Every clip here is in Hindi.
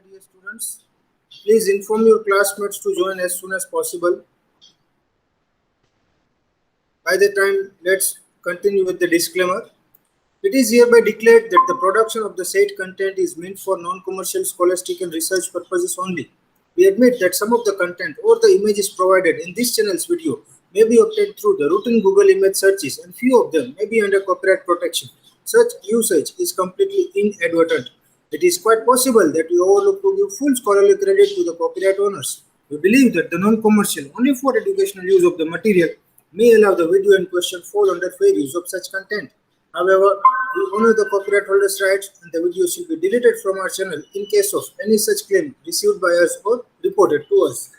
my dear students. Please inform your classmates to join as soon as possible. By the time, let's continue with the disclaimer. It is hereby declared that the production of the said content is meant for non-commercial, scholastic and research purposes only. We admit that some of the content or the images provided in this channel's video may be obtained through the routine Google image searches, and few of them may be under copyright protection. Such usage is completely inadvertent. It is quite possible that we overlook to give full scholarly credit to the copyright owners. We believe that the non-commercial, only for educational use of the material, may allow the video in question fall under fair use of such content. However, we honor the copyright holders' rights, and the video should be deleted from our channel in case of any such claim received by us or reported to us.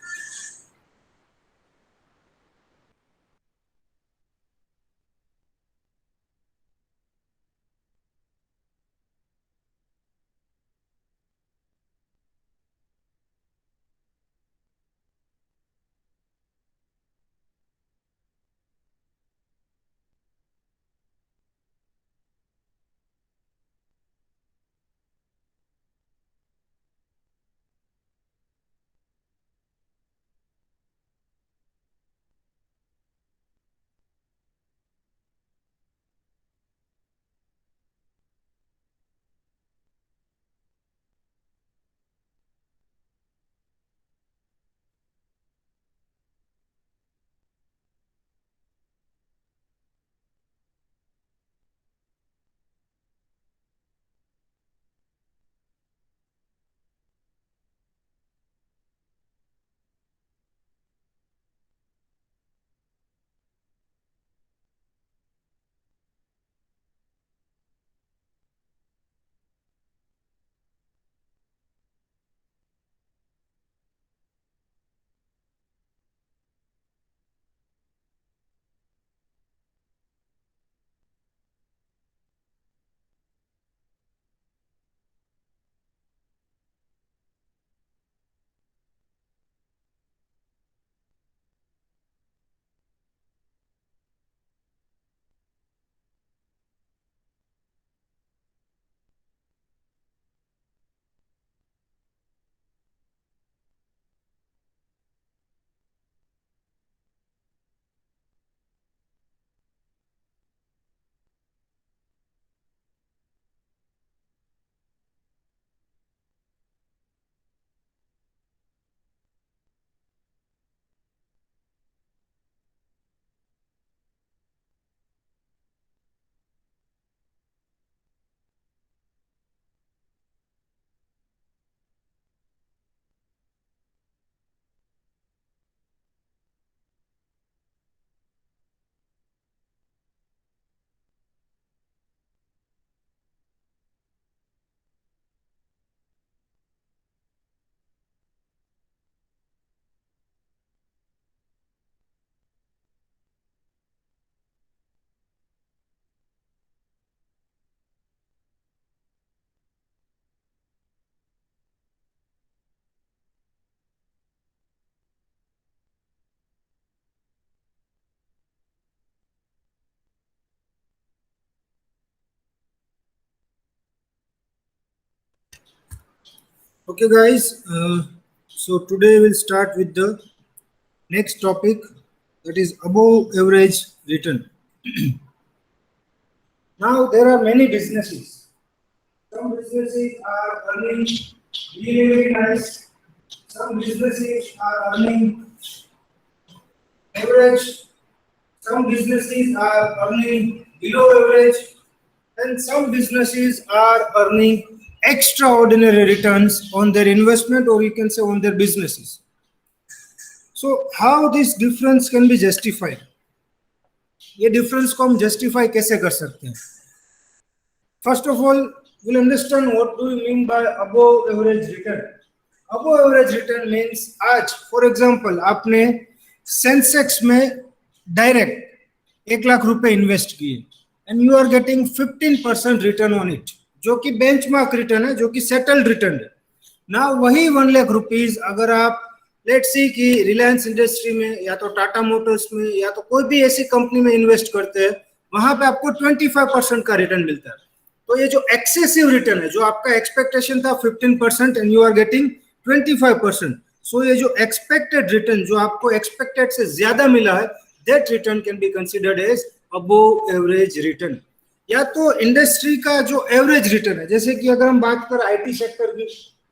Okay, guys. So today we'll start with the next topic, that is above average return. Now there are many businesses. Some businesses are earning really, really nice. Some businesses are earning average. Some businesses are earning below average, and some businesses are earning extraordinary returns on their investment, or you can say on their businesses. So how this difference can be justified? ये difference को हम justify कैसे कर सकते हैं? First of all, we'll understand what do we mean by above average return. Above average return means आज for example आपने सेंसेक्स में डायरेक्ट 1 लाख रुपए इन्वेस्ट किए and you are getting 15% return on it, जो कि बेंचमार्क रिटर्न है, जो कि सेटल्ड रिटर्न है. ना वही 1 लाख रुपीस अगर आप लेट्स सी कि रिलायंस इंडस्ट्री में या तो टाटा मोटर्स में या तो कोई भी ऐसी कंपनी में इन्वेस्ट करते हैं, वहां पे आपको 25% का रिटर्न मिलता है. तो ये जो एक्सेसिव रिटर्न है, जो आपका एक्सपेक्टेशन था 15% एंड यू आर गेटिंग 25%, सो ये जो एक्सपेक्टेड रिटर्न, जो आपको एक्सपेक्टेड से ज्यादा मिला है, that return can be considered as above average return. या तो इंडस्ट्री का जो एवरेज रिटर्न है, जैसे कि अगर हम बात करें आईटी सेक्टर की,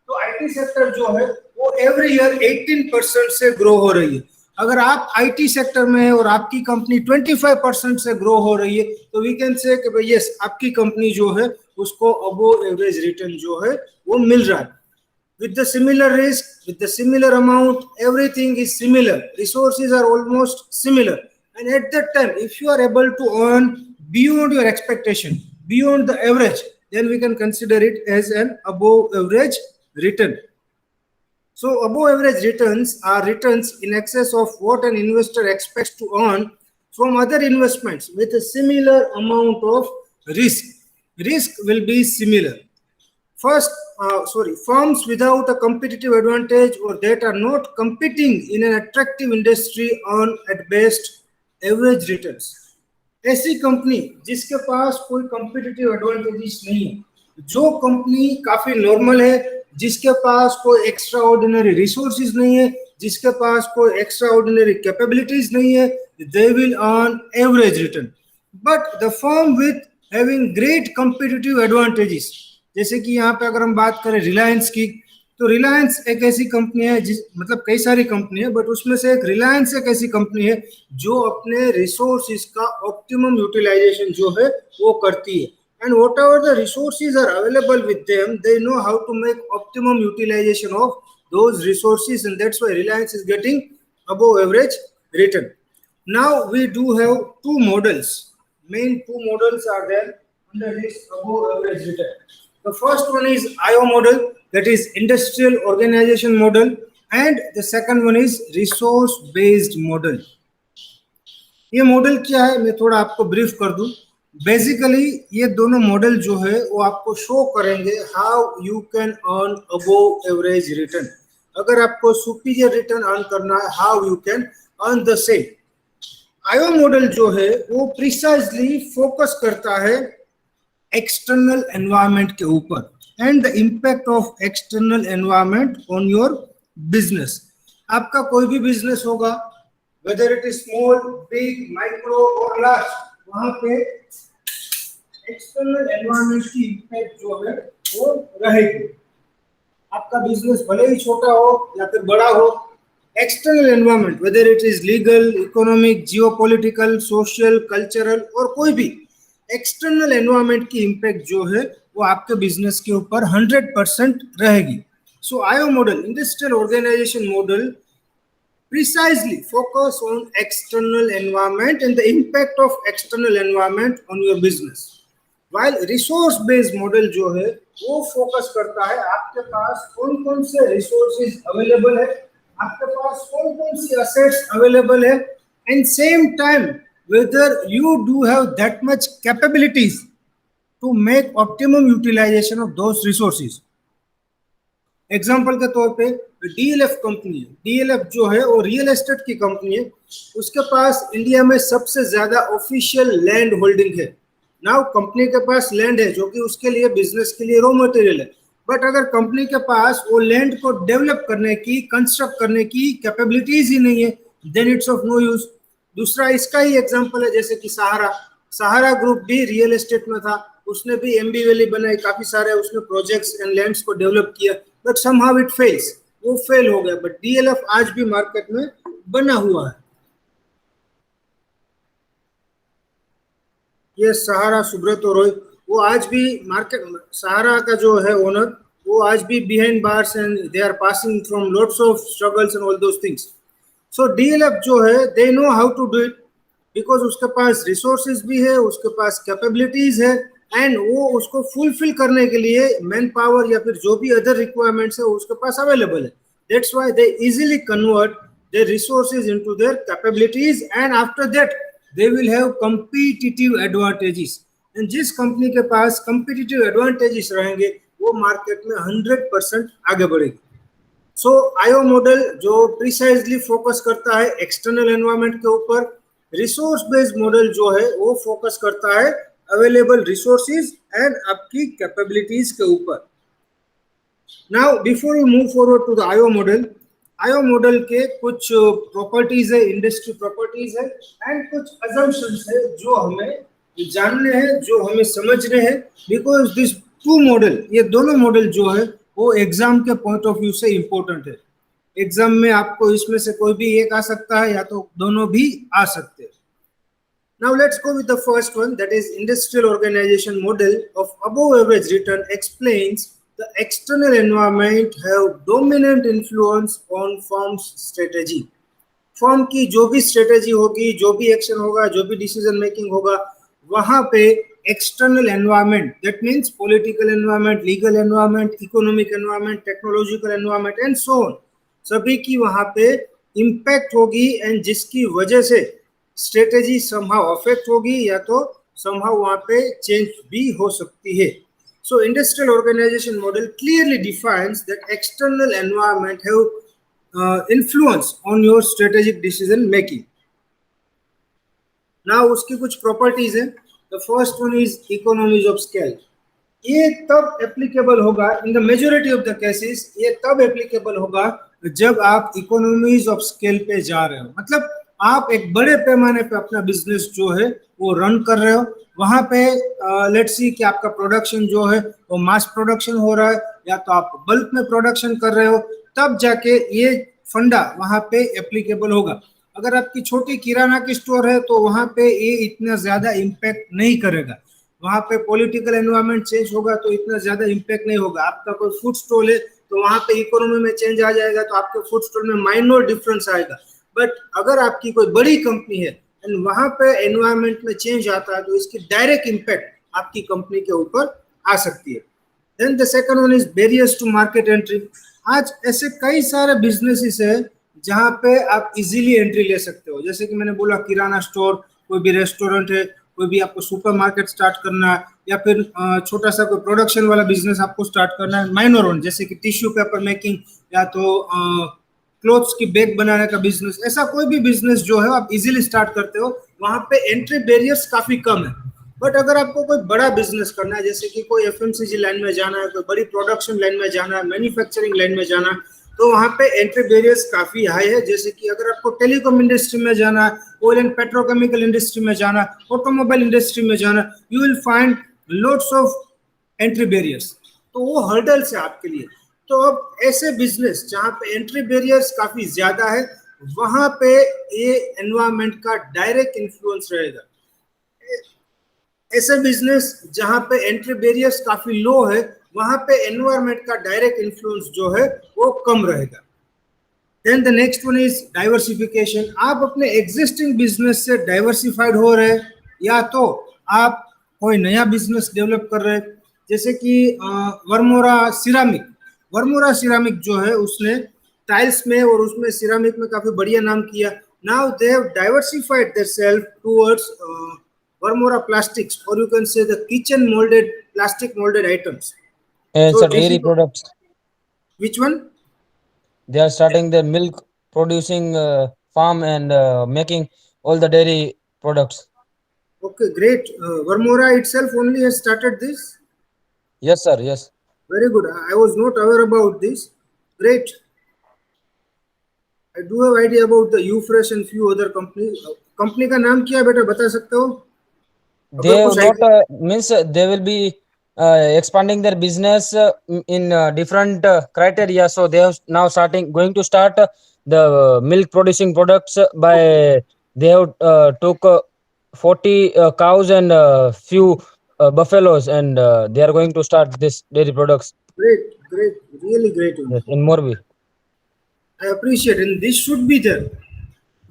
तो आईटी सेक्टर जो है वो एवरी ईयर 18% से ग्रो हो रही है। अगर आप आईटी सेक्टर में है और आपकी कंपनी 25% से ग्रो हो रही है, तो वी कैन से कि भाई यस, आपकी कंपनी जो है उसको अबोव एवरेज रिटर्न जो है वो मिल रहा है। With the similar risk, with the similar amount, everything is similar. Resources are almost similar. And at that time, if you are able to earn beyond your expectation, beyond the average, then we can consider it as an above average return. So above average returns are returns in excess of what an investor expects to earn from other investments with a similar amount of risk. Risk will be similar. Firms without a competitive advantage or that are not competing in an attractive industry earn at best average returns. ऐसी कंपनी जिसके पास कोई competitive advantages नहीं है, जो कंपनी काफी नॉर्मल है, जिसके पास कोई एक्स्ट्रा ऑर्डिनरी रिसोर्सेज नहीं है, जिसके पास कोई एक्स्ट्रा ऑर्डिनरी कैपेबिलिटीज नहीं है, they will earn average return. But the firm with having great competitive advantages, जैसे कि यहाँ पे अगर हम बात करें रिलायंस की, तो रिलायंस एक ऐसी कंपनी है जिस मतलब कई सारी कंपनी है, बट उसमें से एक रिलायंस एक ऐसी कंपनी है जो अपने रिसोर्सेज का ऑप्टिमम यूटिलाइजेशन जो है वो करती है, and whatever the resources are available with them, they know how to make optimum utilization of those resources, and that's why Reliance is getting above average return. Now we do have two models. Main two models are there under this above average return. The first one is IO model, that is industrial organization model, and the second one is resource based model. ये मॉडल क्या है, मैं थोड़ा आपको ब्रीफ कर दूं। बेसिकली ये दोनों मॉडल जो है वो आपको शो करेंगे how you can earn above average return. अगर आपको सुपीरियर रिटर्न अर्न करना है, how you can earn the same. IO model जो है वो प्रिसाइजली फोकस करता है एक्सटर्नल एनवायरनमेंट के ऊपर and the impact of external environment on your business. आपका कोई भी बिजनेस होगा, whether it is small, big, micro और लार्ज, वहां पे एक्सटर्नल एनवायरनमेंट की इम्पैक्ट जो है वो रहेगी। आपका बिजनेस भले ही छोटा हो या फिर बड़ा हो, external environment whether it is legal, economic, geopolitical, social, cultural और कोई भी एक्सटर्नल एनवायरनमेंट की इम्पैक्ट जो है वो आपके बिजनेस के ऊपर 100% रहेगी। So IO model, industrial organisation model, precisely focus on external environment and the impact of external environment on your business, while resource based model जो है वो फोकस करता है आपके पास कौन कौन से रिसोर्सेज अवेलेबल है, आपके पास कौन कौन सी असेट्स अवेलेबल है, and same time whether you do have that much capabilities to make optimum utilization of those resources. Example के तौर पे डीएलएफ कंपनी है, डीएलएफ जो है वो रियल एस्टेट की कंपनी है, उसके पास इंडिया में सबसे ज्यादा ऑफिशियल लैंड होल्डिंग है। नाउ कंपनी के पास लैंड है जो कि उसके लिए बिजनेस के लिए रॉ मटेरियल है, बट अगर कंपनी के पास वो लैंड को डेवलप करने की, कंस्ट्रक्ट करने की कैपेबिलिटीज ही नहीं है, then it's of no use. दूसरा इसका ही एग्जांपल है जैसे कि सहारा ग्रुप भी रियल एस्टेट में था, उसने भी एमबी वैली बनाई, काफी सारे उसने प्रोजेक्ट्स एंड लैंड्स को डेवलप किया, बट समहाउ इट फेल्स, वो फेल हो गया। बट डीएलएफ आज भी मार्केट में बना हुआ है। ये सहारा सुब्रतो रॉय, वो आज भी मार्केट, सहारा का जो है ओनर, वो आज भी behind bars and they are passing from lots of struggles and all those things. So DLF जो है they know how to do it, because उसके पास रिसोर्सेज भी है, उसके पास कैपेबिलिटीज है, एंड वो उसको फुलफिल करने के लिए मैन पावर या फिर जो भी अदर रिक्वायरमेंट्स है उसके पास अवेलेबल है। That's why they easily convert there resources into their capabilities, and after that they will have competitive advantages. And जिस कंपनी के पास कॉम्पिटिटिव एडवांटेजेस रहेंगे वो मार्केट में 100% आगे बढ़ेगी। सो आईओ मॉडल जो प्रिसाइजली फोकस करता है एक्सटर्नल एनवायरनमेंट के ऊपर, रिसोर्स बेस्ड मॉडल जो है वो फोकस करता है अवेलेबल रिसोर्सेज एंड आपकी कैपेबिलिटीज के ऊपर। Now before we move forward to the IO model के कुछ प्रॉपर्टीज है, इंडस्ट्री प्रॉपर्टीज है एंड कुछ अजम्पशंस है जो हमें जानने हैं, जो हमें समझने हैं, बिकॉज दिस टू मॉडल, ये दोनों मॉडल जो है वो एग्जाम के पॉइंट ऑफ व्यू से इंपॉर्टेंट है। एग्जाम में आपको इसमें से कोई भी एक आ सकता है या तो दोनों भी आ सकते हैं। Now let's go with the first one, that is industrial organization model of above average return explains the external environment have dominant influence on firm's strategy. Firm की जो भी स्ट्रेटेजी होगी, जो भी एक्शन होगा, जो भी डिसीजन मेकिंग होगा, वहां पे external environment, that means political environment, legal environment, economic environment, technological environment and so on, सभी की वहां पे इम्पैक्ट होगी एंड जिसकी वजह से स्ट्रेटेजी समहाउ अफेक्ट होगी या तो समहाउ वहां पे चेंज भी हो सकती है। So industrial organization model clearly defines that external environment have influence on your strategic decision making. Now उसकी कुछ प्रॉपर्टीज है। The first one is economies of scale. ये तब एप्लीकेबल होगा in the majority of the cases, ये तब एप्लीकेबल होगा जब आप इकोनॉमीज ऑफ स्केल पे जा रहे हो, मतलब आप एक बड़े पैमाने पे अपना बिजनेस जो है वो रन कर रहे हो। वहां पे लेट्स सी कि आपका प्रोडक्शन जो है वो मास प्रोडक्शन हो रहा है या तो आप बल्क में प्रोडक्शन कर रहे हो, तब जाके ये फंडा वहां पे एप्लीकेबल होगा। अगर आपकी छोटी किराना की स्टोर है तो वहां पे ये इतना ज्यादा इम्पैक्ट नहीं करेगा। वहां पे पॉलिटिकल एनवायरनमेंट चेंज होगा तो इतना ज्यादा इम्पैक्ट नहीं होगा। आपका कोई फूड स्टॉल है तो वहां पे इकोनॉमी में चेंज आ जाएगा तो आपके फूड स्टॉल में माइनर डिफरेंस आएगा। बट अगर आपकी कोई बड़ी कंपनी है एंड वहां पे एनवायरनमेंट में चेंज आता है तो इसकी डायरेक्ट इम्पैक्ट आपकी कंपनी के ऊपर आ सकती है। Then the second one is barriers to market entry. आज ऐसे कई सारे बिजनेसेस है जहां पे आप इजीली एंट्री ले सकते हो, जैसे कि मैंने बोला किराना स्टोर, कोई भी रेस्टोरेंट है, कोई भी आपको सुपरमार्केट स्टार्ट करना है या फिर छोटा सा कोई प्रोडक्शन वाला बिजनेस आपको स्टार्ट करना है, माइनर वन जैसे कि टिश्यू पेपर मेकिंग या तो क्लोथ्स की बैग बनाने का बिजनेस, ऐसा कोई भी बिजनेस जो है आप इजीली स्टार्ट करते हो, वहां पे एंट्री बैरियर्स काफी कम है। बट अगर आपको कोई बड़ा बिजनेस करना है, जैसे कि कोई एफएमसीजी लाइन में जाना है, कोई बड़ी प्रोडक्शन लाइन में जाना है, मैन्युफैक्चरिंग लाइन में जाना है, तो वहां पे एंट्री बैरियर्स काफी हाई है। जैसे कि अगर आपको टेलीकॉम इंडस्ट्री में जाना है, ऑयल एंड पेट्रोकेमिकल इंडस्ट्री में जाना, ऑटोमोबाइल इंडस्ट्री में जाना, you will find lots of entry barriers, तो वो हर्डल्स है आपके लिए। तो अब ऐसे बिजनेस जहां पे एंट्री बैरियर्स काफी ज्यादा है, वहां पे ये एनवायरनमेंट का डायरेक्ट इन्फ्लुएंस रहेगा। ऐसे बिजनेस जहां पे एंट्री बैरियर्स काफी लो है, वहां पे एनवायरनमेंट का डायरेक्ट इन्फ्लुएंस जो है वो कम रहेगा। Then the next one is diversification. आप अपने एग्जिस्टिंग बिजनेस से डाइवर्सिफाइड हो रहे हैं या तो आप कोई नया बिजनेस डेवलप कर रहे हैं, जैसे कि वर्मोरा सिरामिक जो है उसने टाइल्स में और उसमें सिरामिक में काफी बढ़िया नाम किया। Now they have diversified theirself towards Varmora plastics, or you can say the kitchen molded plastic molded items. And So so dairy products. which one? They are starting the milk producing farm and making all the dairy products. Okay, great. Vermora itself only has started this. Yes, sir. Yes. Very good. I was not aware about this. Great. I do have idea about the Ufresh and few other companies. Company का नाम क्या है बेटा, बता सकते हो? They अगर have कुछ not means they will be expanding their business in different criteria. So they are now going to start the milk producing products by they have took 40 cows and few buffaloes, and they are going to start this dairy products. great, really great. Yes, in Morbi. I appreciate, and this should be there.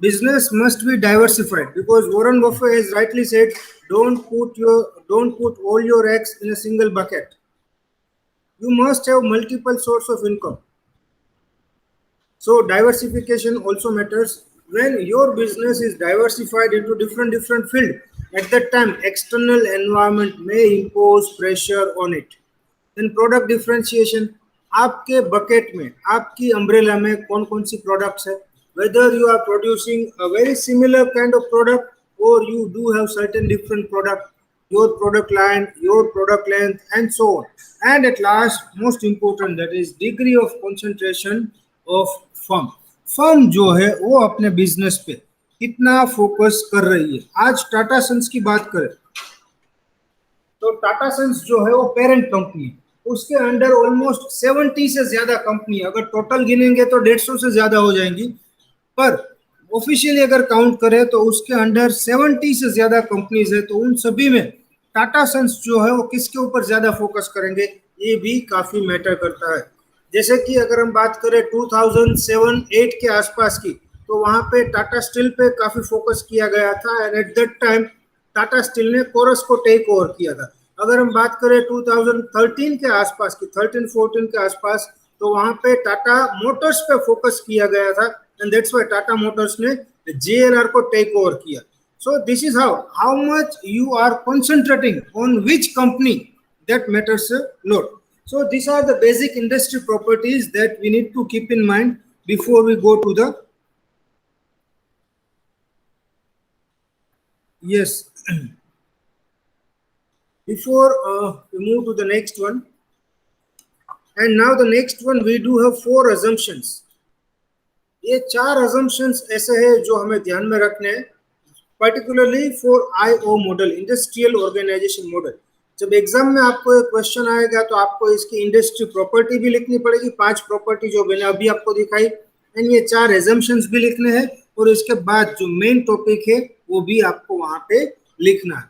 Business must be diversified because Warren Buffett has rightly said, don't put all your eggs in a single bucket. You must have multiple sources of income. So diversification also matters. When your business is diversified into different field, at that time external environment may impose pressure on it. Then product differentiation, आपके बकेट में, आपकी अम्ब्रेला में कौन कौन सी प्रोडक्ट्स है, whether you are producing a very similar kind of product or you do have certain different product, your product line, your product length, and so on. And at last, most important, that is degree of concentration of firm. Firm जो है वो अपने बिजनेस पे कितना फोकस कर रही है. आज टाटा सन्स की बात करें तो टाटा सन्स जो है वो पेरेंट कंपनी है, उसके अंडर ऑलमोस्ट 70 से ज्यादा कंपनी, अगर टोटल गिनेंगे तो 150 से ज्यादा हो जाएंगी, पर ऑफिशियली अगर काउंट करें तो उसके अंडर 70 से ज्यादा कंपनीज है. तो उन सभी में टाटा सन्स जो है वो किसके ऊपर ज्यादा फोकस करेंगे, ये भी काफी मैटर करता है. जैसे कि अगर हम बात करें 2007-8 के आसपास की, तो वहां पे टाटा स्टील पे काफी फोकस किया गया था, and at that time Tata steel ने कोरस को टेक ओवर किया था. अगर हम बात करें 2013 के आसपास की, 13-14 के आसपास, तो वहां पे टाटा मोटर्स पे फोकस किया गया था, and that's why Tata Motors ने JLR को टेक ओवर किया. So this is how much you are concentrating on which company, that matters a lot. So these are the basic industry properties that we need to keep in mind before we go to the yes before we move to the next one. And now the next one, we do have 4 assumptions. ये 4 assumptions ऐसे हैं जो हमें ध्यान में रखने हैं, particularly for IO model, industrial organisation model. जब एग्जाम में आपको एक क्वेश्चन आएगा तो आपको इसकी इंडस्ट्री प्रॉपर्टी भी लिखनी पड़ेगी, 5 प्रॉपर्टी जो मैंने अभी आपको दिखाई, एंड ये 4 एजम्पशंस भी लिखने हैं, और इसके बाद जो मेन टॉपिक है वो भी आपको वहां पे लिखना है.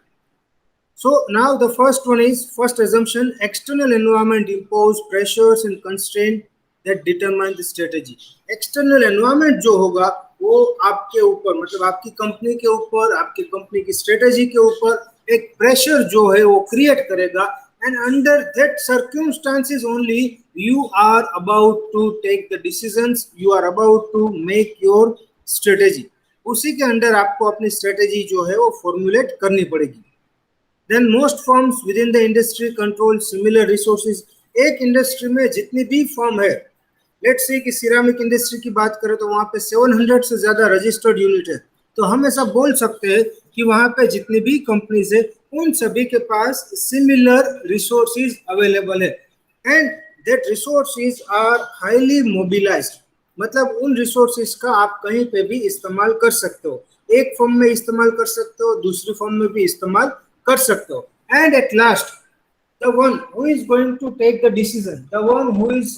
So now the first one is, first assumption, external environment impose pressures and constraint that determine the strategy. External environment जो होगा वो आपके ऊपर, मतलब आपकी कंपनी के ऊपर, आपकी कंपनी की स्ट्रेटेजी के ऊपर एक प्रेशर जो है वो क्रिएट करेगा, and under that circumstances only you are about to take the decisions, you are about to make your strategy. उसी के अंडर आपको अपनी स्ट्रेटेजी जो है वो फॉर्मुलेट करनी पड़ेगी. Then most firms within the industry control similar resources. एक इंडस्ट्री में जितनी भी फर्म है, लेट्स से कि सिरामिक इंडस्ट्री की बात करें तो वहां पे 700 से ज्यादा रजिस्टर्ड यूनिट है, तो हम ऐसा बोल सकते हैं कि वहां पे जितनी भी कंपनीज है उन सभी के पास सिमिलर रिसोर्सेज अवेलेबल है, and that resources are highly mobilized. मतलब उन रिसोर्सेज का आप कहीं पे भी इस्तेमाल कर सकते हो, एक फर्म में इस्तेमाल कर सकते हो, दूसरी फर्म में भी इस्तेमाल कर सकते हो. And at last, the one who is going to take the decision, the one who is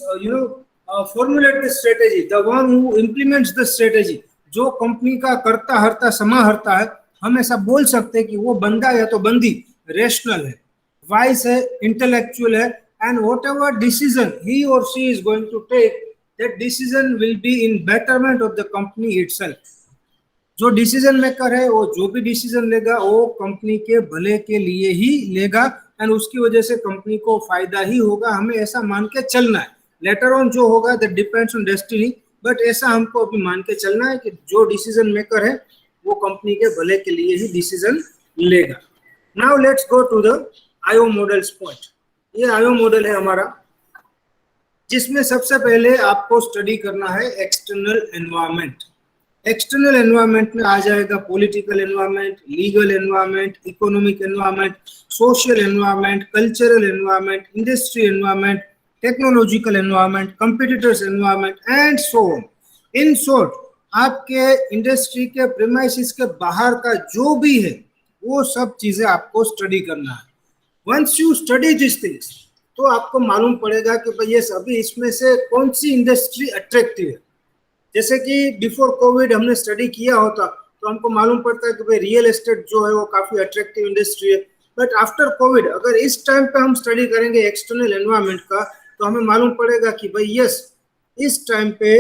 formulate the strategy, the one who implements the strategy, जो कंपनी का करता हरता समाहरता है, हम ऐसा बोल सकते हैं कि वो बंदा या तो बंदी रेशनल है, वाइज है, इंटेलेक्चुअल है, and whatever decision he or she is going to take, that decision will be in betterment of the company itself. जो डिसीजन मेकर है वो जो भी डिसीजन लेगा वो कंपनी के भले के लिए ही लेगा, एंड उसकी वजह से कंपनी को फायदा ही होगा. हमें ऐसा मान के चलना है. लेटर ऑन जो होगा that depends on destiny, but ऐसा हमको अभी मान के चलना है कि जो डिसीजन मेकर है वो कंपनी के भले के लिए ही डिसीजन लेगा. Now let's go to the IO models point. ये आईओ मॉडल है हमारा, जिसमें सबसे पहले आपको स्टडी करना है एक्सटर्नल एनवायरनमेंट. एक्सटर्नल एनवायरनमेंट में आ जाएगा political environment, legal environment, economic environment, social environment, cultural environment, industry environment, technological environment, competitors environment, and so on. In short, आपके इंडस्ट्री के प्रीमाइसिस के बाहर का जो भी है वो सब चीजें आपको स्टडी करना है. Once you study this things, तो आपको मालूम पड़ेगा कि भाई ये सभी इसमें से कौन सी इंडस्ट्री अट्रैक्टिव है. जैसे कि बिफोर कोविड हमने स्टडी किया होता तो हमको मालूम पड़ता है कि भाई रियल एस्टेट जो है वो काफी अट्रैक्टिव इंडस्ट्री है, बट आफ्टर कोविड अगर इस टाइम पे हम स्टडी करेंगे एक्सटर्नल एनवायरनमेंट का, तो हमें मालूम पड़ेगा कि भाई यस, इस टाइम पे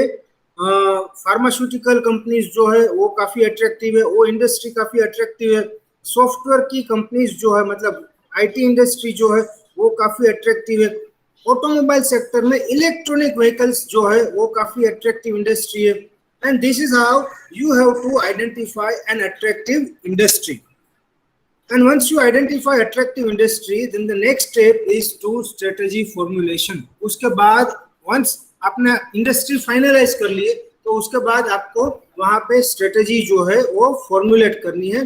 फार्मास्यूटिकल कंपनीज जो है वो काफी अट्रैक्टिव है, वो इंडस्ट्री काफी अट्रैक्टिव है. सॉफ्टवेयर की कंपनीज जो है, मतलब IT इंडस्ट्री जो है वो काफी अट्रैक्टिव है. ऑटोमोबाइल सेक्टर में इलेक्ट्रॉनिक व्हीकल्स जो है वो काफी अट्रैक्टिव इंडस्ट्री है. And this is how you have to identify an attractive industry. And once you identify attractive industry, then the next step is to strategy formulation. उसके बाद वंस आपने इंडस्ट्री फाइनलाइज कर लिए, तो उसके बाद आपको वहां पे स्ट्रेटजी जो है वो फॉर्मुलेट करनी है.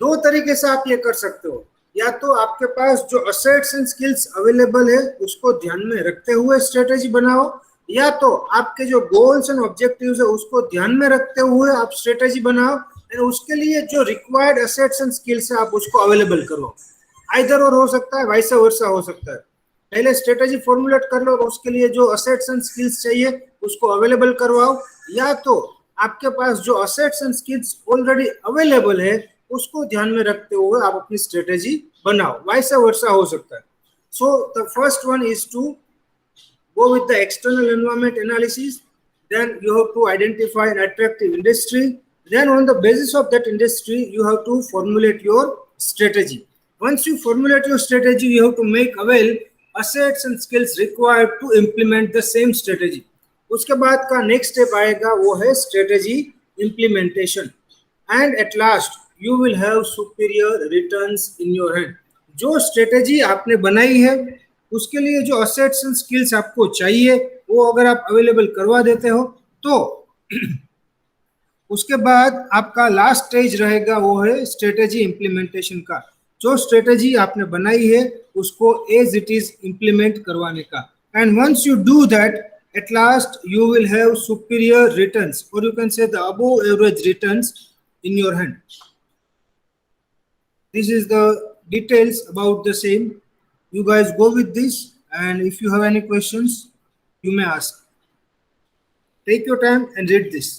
2 तरीके से आप ये कर सकते हो. या तो आपके पास जो असेट्स एंड स्किल्स अवेलेबल है उसको ध्यान में रखते हुए स्ट्रेटेजी बनाओ, या तो आपके जो गोल्स एंड ऑब्जेक्टिव्स है उसको ध्यान में रखते हुए आप स्ट्रेटेजी बनाओ, एंड उसके लिए जो रिक्वायर्ड असेट्स एंड स्किल्स है आप उसको अवेलेबल करो। आइदर और हो सकता है, वाइस वर्सा हो सकता है। पहले स्ट्रेटेजी फॉर्मुलेट कर लो और उसके लिए जो असेट्स एंड स्किल्स चाहिए उसको अवेलेबल करवाओ, या तो आपके पास जो assets and skills already available है उसको ध्यान में रखते हुए आप अपनी स्ट्रेटेजी बनाओ, वाइस वर्सा हो सकता है। So the first one is to go with the external environment analysis. Then you have to identify an attractive industry. Then on the basis of that industry, you have to formulate your strategy. Once you formulate your strategy, you have to make avail assets and skills required to implement the same strategy. उसके बाद का नेक्स्ट स्टेप आएगा वो है strategy implementation, and at last you will have superior returns in your hand. जो स्ट्रेटेजी आपने बनाई है उसके लिए जो असेट्स एंड स्किल्स आपको चाहिए वो अगर आप अवेलेबल करवा देते हो तो उसके बाद आपका लास्ट स्टेज रहेगा वो है स्ट्रेटेजी इंप्लीमेंटेशन का। जो स्ट्रेटेजी आपने बनाई है उसको एज इट इज इंप्लीमेंट करवाने का, and once you do that at last you will have superior returns, or you can say the above average returns in your hand. This is the details about the same. You guys go with this, and if you have any questions you may ask. Take your time and read this.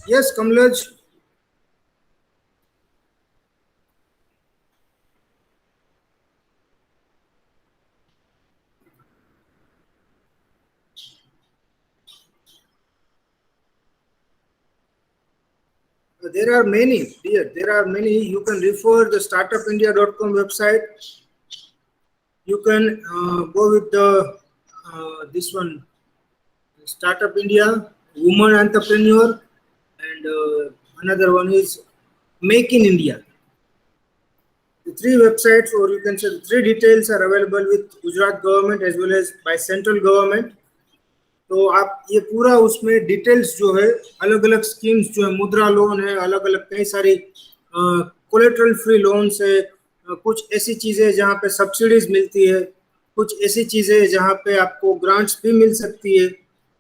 Yes, Kamlaj. There are many, dear. There are many. You can refer the startupindia.com website. You can go with the this one, Startup India, Woman Entrepreneur, and another one is Make in India. The three websites, or you can say the three details, are available with Gujarat government as well as by central government. तो आप ये पूरा उसमें डिटेल्स जो है, अलग अलग स्कीम्स जो है, मुद्रा लोन है, अलग अलग कई सारी कोलेटरल फ्री लोन्स है, कुछ ऐसी चीजें जहाँ पे सब्सिडीज मिलती है, कुछ ऐसी चीजें जहाँ पे आपको ग्रांट्स भी मिल सकती है,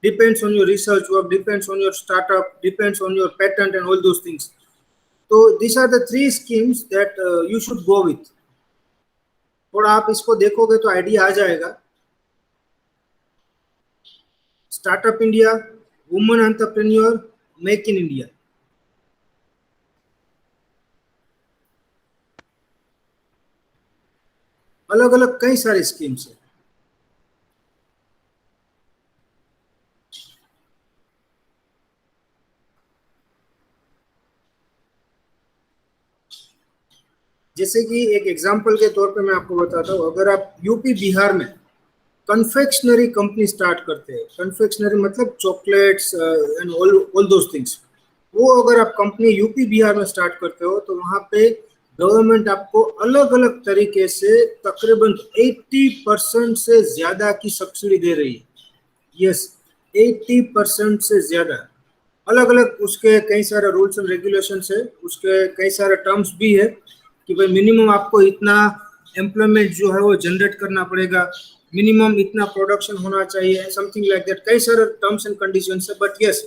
depends on your research work, depends on your startup, depends on your patent and all those things. तो this are the three schemes that you should go with. थोड़ा आप इसको देखोगे तो आइडिया आ जाएगा। Startup India, woman entrepreneur, make in India. अलग अलग कई सारी स्कीम्स है। जैसे कि एक एग्जांपल के तौर पे मैं आपको बताता हूँ, अगर आप यूपी बिहार में कन्फेक्शनरी कंपनी स्टार्ट करते हैं, कन्फेक्शनरी मतलब chocolates and all those things, वो अगर आप कंपनी यूपी बिहार में स्टार्ट करते हो तो वहाँ पे गवर्नमेंट आपको अलग अलग तरीके से तकरीबन 80% से ज्यादा की सब्सिडी दे रही है। यस, 80% से ज्यादा। अलग अलग उसके कई सारे रूल्स एंड रेगुलेशंस है, उसके कई सारे टर्म्स भी है कि भाई मिनिमम आपको इतना एम्प्लॉयमेंट जो है वो जनरेट करना पड़ेगा, मिनिमम इतना प्रोडक्शन होना चाहिए, समथिंग लाइक दैट। कई सारे टर्म्स एंड कंडीशंस है। बट यस,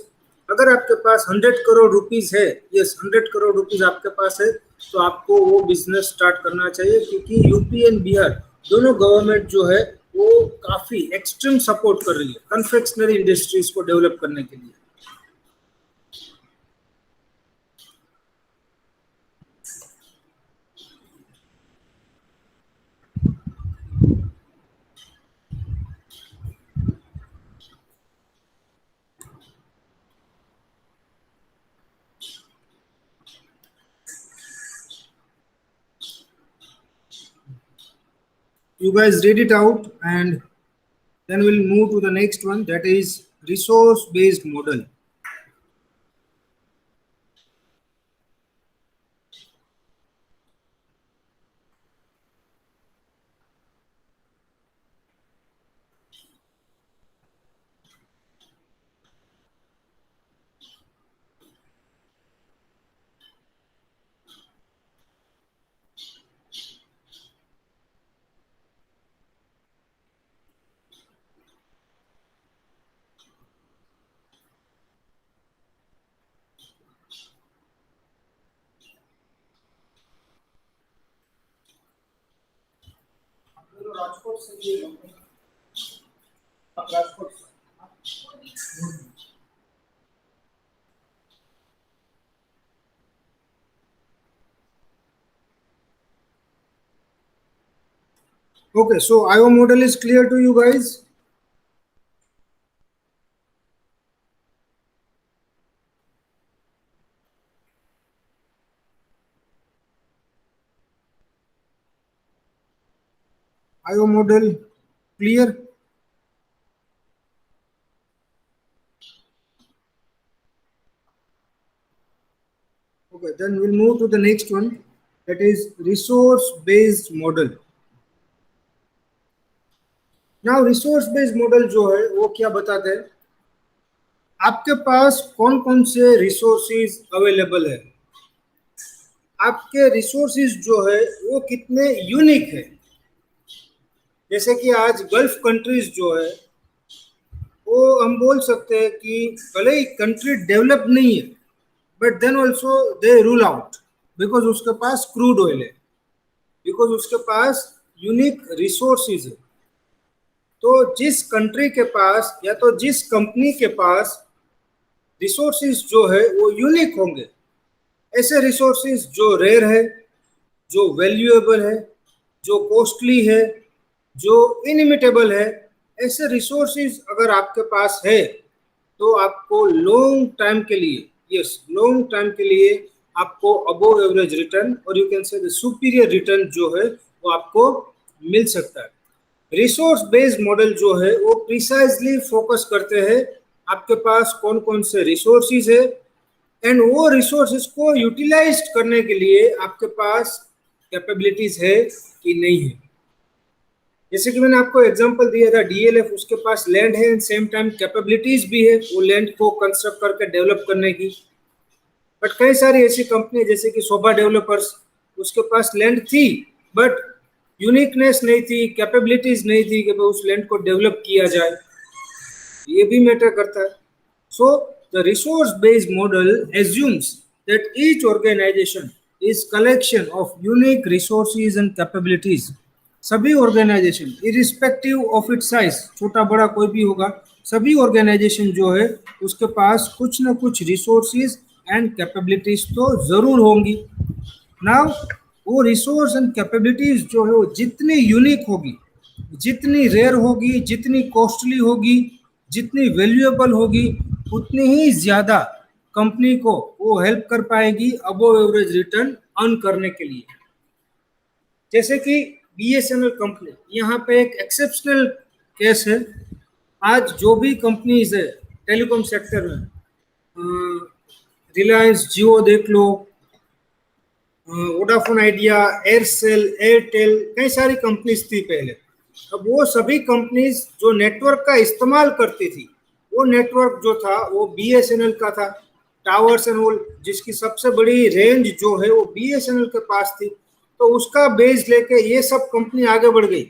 अगर आपके पास 100 करोड़ रुपीज है, यस 100 करोड़ रुपीज आपके पास है, तो आपको वो बिजनेस स्टार्ट करना चाहिए, क्योंकि यूपी एंड बिहार दोनों गवर्नमेंट जो है वो काफी एक्सट्रीम सपोर्ट कर रही है कन्फेक्शनरी इंडस्ट्रीज को डेवलप करने के लिए। You guys read it out, and then we'll move to the next one, that is resource based model. Rajkot से ये आप राजकोट से okay, so IO model is clear to you guys? IO model clear? Okay, then we'll move to the next one, that is resource based model. Now resource based model जो है वो क्या बताते हैं, आपके पास कौन कौन से रिसोर्सेज अवेलेबल है, आपके रिसोर्सेज जो है वो कितने यूनिक है। जैसे कि आज गल्फ कंट्रीज जो है वो हम बोल सकते हैं कि भले ही कंट्री डेवलप नहीं है but then also they rule out because उसके पास क्रूड ऑयल है, बिकॉज उसके पास यूनिक रिसोर्सेज है। तो जिस कंट्री के पास या तो जिस कंपनी के पास रिसोर्सेज जो है वो यूनिक होंगे, ऐसे रिसोर्सेज जो रेयर है, जो वैल्यूएबल है, जो कॉस्टली है, जो इनिमिटेबल है, ऐसे रिसोर्सेज अगर आपके पास है तो आपको लॉन्ग टाइम के लिए, यस लॉन्ग टाइम के लिए आपको अबोव एवरेज रिटर्न और you can say the superior return जो है वो आपको मिल सकता है। रिसोर्स बेस्ड मॉडल जो है वो प्रिसाइजली फोकस करते हैं आपके पास कौन कौन से रिसोर्सेज है एंड वो रिसोर्सेज को यूटिलाइज करने के लिए आपके पास कैपेबिलिटीज है कि नहीं है। जैसे कि मैंने आपको एग्जांपल दिया था डीएलएफ, उसके पास लैंड है एंड सेम टाइम कैपेबिलिटीज भी है वो लैंड को कंस्ट्रक्ट करके डेवलप करने की। बट कई सारी ऐसी कंपनी जैसे कि शोभा डेवलपर्स, उसके पास लैंड थी बट यूनिकनेस नहीं थी, कैपेबिलिटीज नहीं थी कि उस लैंड को डेवलप किया जाए, ये भी मैटर करता है। So the resource based model assumes that each organisation is collection of unique resources and capabilities. सभी organisation irrespective of its size, छोटा बड़ा कोई भी होगा, सभी ऑर्गेनाइजेशन जो है उसके पास कुछ ना कुछ रिसोर्सेज एंड कैपेबिलिटीज तो जरूर होंगी। नाउ वो रिसोर्स एंड कैपेबिलिटीज जो है वो जितनी यूनिक होगी, जितनी रेयर होगी, जितनी कॉस्टली होगी, जितनी वैल्यूएबल होगी, उतनी ही ज्यादा कंपनी को वो हेल्प कर पाएगी अबोव एवरेज रिटर्न अर्न करने के लिए। जैसे कि बीएसएनएल कंपनी यहाँ पे एक एक्सेप्शनल केस है। आज जो भी कंपनीज है टेलीकॉम सेक्टर में, रिलायंस जियो देख लो, वोडाफोन आइडिया, एयरसेल, एयरटेल, कई सारी कंपनीज थी पहले। अब वो सभी कंपनीज जो नेटवर्क का इस्तेमाल करती थी, वो नेटवर्क जो था वो बीएसएनएल का था, टावर्स एंड ऑल, जिसकी सबसे बड़ी रेंज जो है वो बीएसएनएल के पास थी। तो उसका बेस लेके ये सब कंपनी आगे बढ़ गई।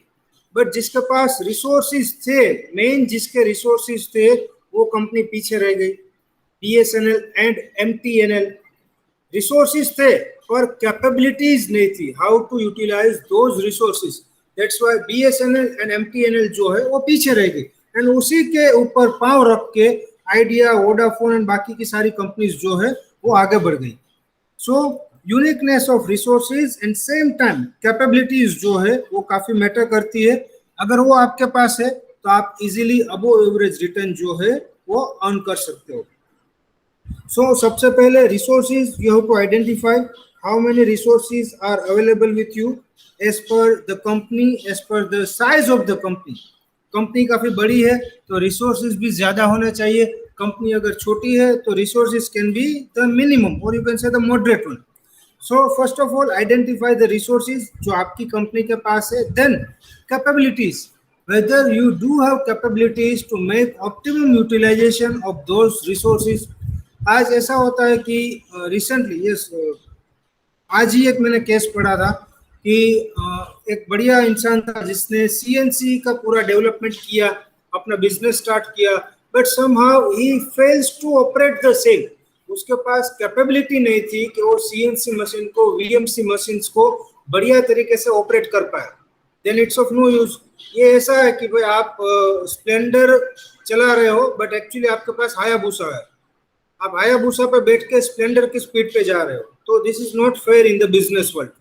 बट जिसके पास रिसोर्सेज थे, मेन जिसके रिसोर्सेज थे, वो कंपनी पीछे रह गई। बीएसएनएल एंड एमटीएनएल रिसोर्सेज थे पर कैपेबिलिटीज नहीं थी how to utilize those resources. That's why BSNL and MTNL जो है वो पीछे रह गई एंड उसी के ऊपर पांव रख के आइडिया, वोडाफोन एंड बाकी की सारी कंपनीज जो है वो आगे बढ़ गई। So uniqueness of resources and same time capabilities जो है वो काफी मैटर करती है। अगर वो आपके पास है तो आप इजीली अबोव एवरेज रिटर्न जो है वो अर्न कर सकते हो। सो सबसे पहले resources, you have to identify how many resources are available with you as per the company, as per the size of the company. Company काफी बड़ी है तो रिसोर्सेज भी ज्यादा होना चाहिए, कंपनी अगर छोटी है तो resources can be the minimum और you can say the moderate one. So first of all identify the resources जो आपकी कंपनी के पास है, then capabilities, whether you do have capabilities to make optimum utilization of those resources। आज ऐसा होता है कि रिसेंटली आज ही एक मैंने केस पढ़ा था कि एक बढ़िया इंसान था जिसने सीएनसी का पूरा डेवलपमेंट किया, अपना बिजनेस स्टार्ट किया, बट समहाउ ही fails to operate the same. उसके पास कैपेबिलिटी नहीं थी कि वो सीएनसी मशीन को, वीएमसी मशीन्स को बढ़िया तरीके से ऑपरेट कर पाए। Then it's of no use. ये ऐसा है कि भाई आप स्प्लेंडर चला रहे हो बट एक्चुअली आपके पास हायाबुसा है, आप हायाबुसा पे बैठ के स्प्लेंडर की स्पीड पे जा रहे हो, तो this is not fair in the business world.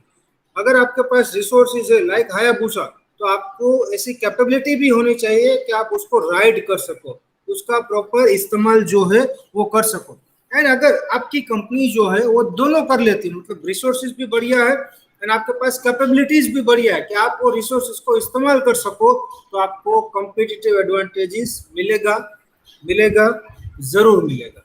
अगर आपके पास रिसोर्सेज है लाइक हायाबुसा, तो आपको ऐसी कैपेबिलिटी भी होनी चाहिए कि आप उसको राइड कर सको, उसका प्रॉपर इस्तेमाल जो है वो कर सको। एंड अगर आपकी कंपनी जो है वो दोनों कर लेती है, मतलब रिसोर्सेज भी बढ़िया है एंड आपके पास कैपेबिलिटीज भी बढ़िया है कि आप वो रिसोर्सेज को इस्तेमाल कर सको, तो आपको कॉम्पिटिटिव एडवांटेजेस मिलेगा, मिलेगा, जरूर मिलेगा।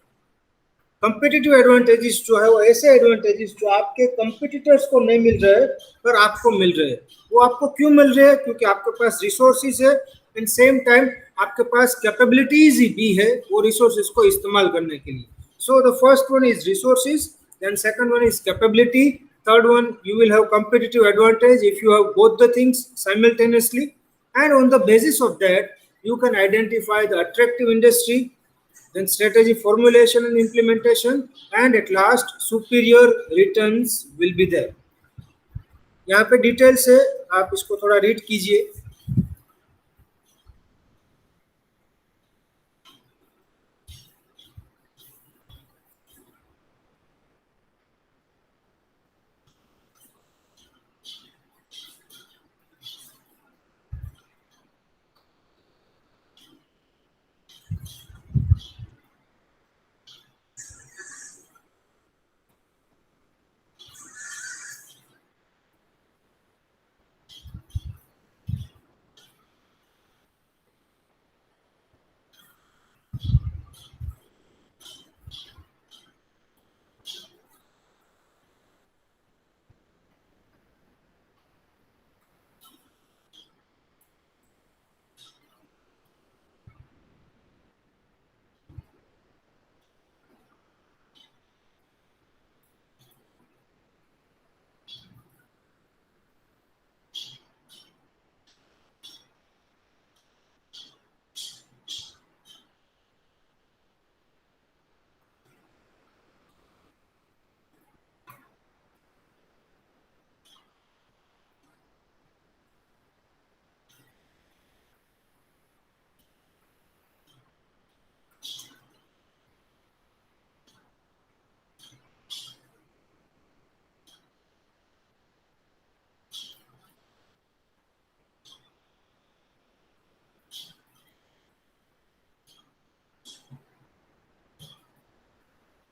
कंपिटिटिव एडवांटेजेस जो है वो ऐसे एडवांटेजेस जो आपके कंपिटिटर्स को नहीं मिल रहे पर आपको मिल रहे हैं। वो आपको क्यों मिल रहे हैं? क्योंकि आपके पास रिसोर्सेज है एंड सेम टाइम आपके पास कैपेबिलिटीज भी है वो रिसोर्सेज को इस्तेमाल करने के लिए। So the first one is resources, then second one is capability, third one you will have competitive advantage if you have both the things simultaneously, and on the basis of that you can identify the attractive industry, then strategy formulation and implementation, and at last superior returns will be there. यहाँ पे डिटेल्स है, आप इसको थोड़ा रीड कीजिए।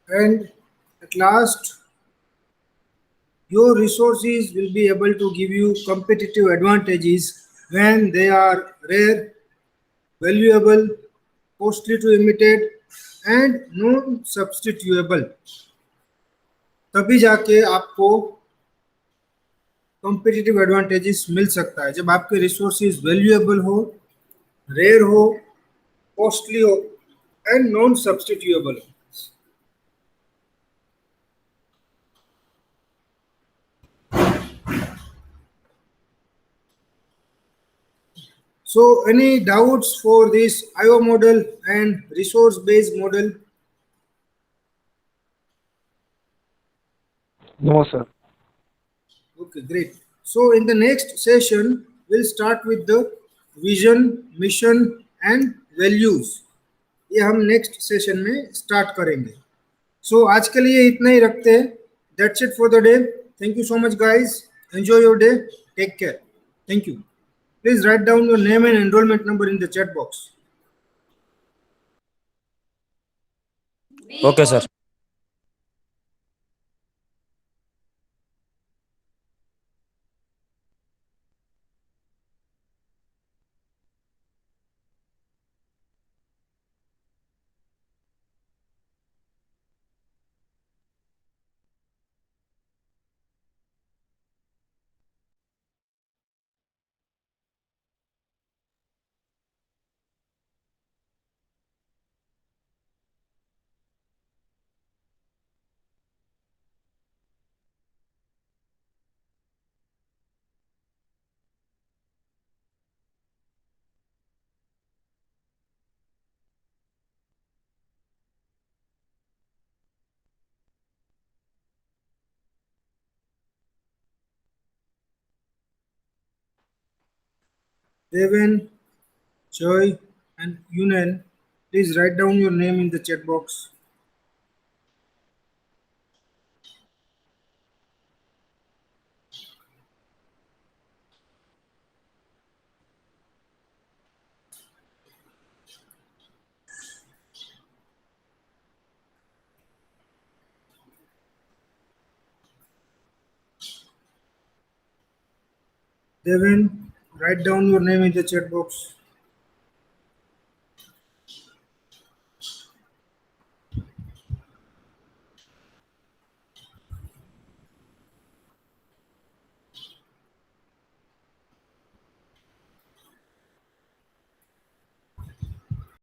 And at last, your resources will be able to give you competitive advantages when they are rare, valuable, costly to imitate, and non-substitutable। तभी जाके आपको कॉम्पिटिटिव एडवांटेजेस मिल सकता है, जब आपके रिसोर्सेज वैल्यूएबल हो, रेयर हो, कॉस्टली हो एंड नॉन सब्सटीट्यूएबल हो। So any doubts for this IO model and resource based model? No, sir. Okay, great. So in the next session, we'll start with the vision, mission and values। ये हम नेक्स्ट सेशन में स्टार्ट करेंगे। सो आज के लिए इतना ही रखते हैं। That's it for the day. Thank you so much guys, enjoy your day, take care, thank you. Please write down your name and enrollment number in the chat box. Okay, sir. Deven, Joy, and Yunan, please write down your name in the chat box. Deven, write down your name in the chat box.